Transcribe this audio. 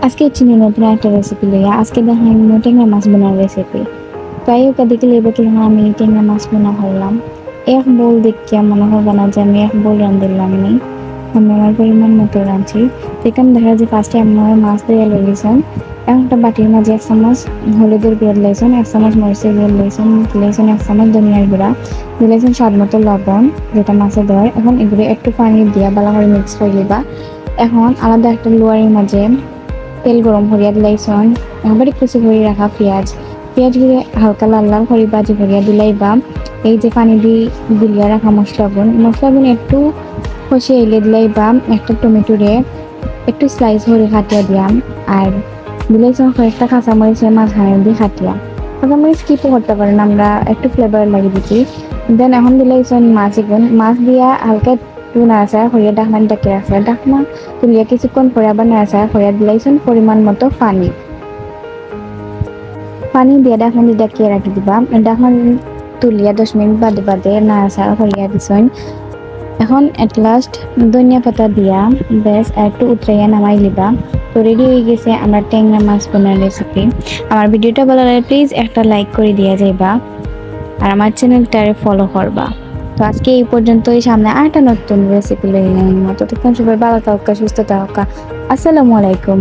আজকে চিনি নতুন একটা রেসিপি লইয়া আজকে দেখলাম টেংরা মাছ বোনার রেসিপি। প্রায় ওকে দেখলে এবার কি আমি টেংরা মাছ বোনা হলাম। এক বোল দেখিয়া মনে হবে না যে আমি এক বোল রাঁধিলাম নি, আমি আমার পরিমাণ মতো রাঁধছি। সেখানে দেখা যায় ফার্স্টে আমার মাছ দিয়ে লইছেন, একটা বাটির মাঝে 1 চামচ হলুদের গুঁড়া দিয়েছেন, 1 চামচ মরিচের গুঁড়া দিয়েছেন 1 চামচ ধনিয়ার গুঁড়া দিয়েছেন, স্বাদ মতো লবণ যেটা মাছে দেয়। এখন এগুলো একটু পানি দিয়া ভালো করে মিক্স করে দিবা। এখন আলাদা একটা লোয়ারের মাঝে তেল গরম করিয়া দিলাইছন, এবারে কুচি করে রাখা পেঁয়াজ গুলো হালকা লাল লাল করে ভাজি করিয়া দিলাইবা। এই যে পানি দিয়ে গুলিয়া রাখা মশলাগুন একটু কষিয়ে এলে দিলাইবা। একটা টমেটোরে একটু স্লাইস করে কাটিয়া দিয়াম, আর দিলাইছন কয়েকটা কাঁচামরিচের মাঝখানে দিয়ে কাটিয়া। কাঁচামরিচ স্কিপও করতে পারেন, আমরা একটু ফ্লেভার লাগিয়ে দিচ্ছি। দেন এখন দিলাইছন মাছ দিয়া হালকা একটু নাড়াচাড়া করিয়া ডাকনান ডাকে রাখছে, ডাকনা তুলিয়া কিছুক্ষণ পরে আবার নাড়াচাড়া করিয়া দিলাইছন পরিমাণ মতো পানি দিয়ে ডাকনা দিয়ে ডাকিয়ে রাখি দিবা। ডাকনা তুলিয়া 10 মিনিট বাদে বাদে নাড়াচাড়া করিয়া দিছন। এখন এট লাস্ট ধনিয়া পাতা দিয়া বেশ একটু উতরাইয়া নামাই লিবা। তো রেডি হয়ে গেছে আমার ট্যাংরা মাছ বোনার রেসিপি। আমার ভিডিওটা ভালো লাগলে প্লিজ একটা লাইক করে দিয়া যাইবা, আর আমার চ্যানেলটারে ফলো করবা। তো আজকে এই পর্যন্তই, সামনে আরেকটা নতুন রেসিপি লইয়া আইবো। ততক্ষণ সবাই ভালো থাকা, সুস্থ থাকা। আসসালামু আলাইকুম।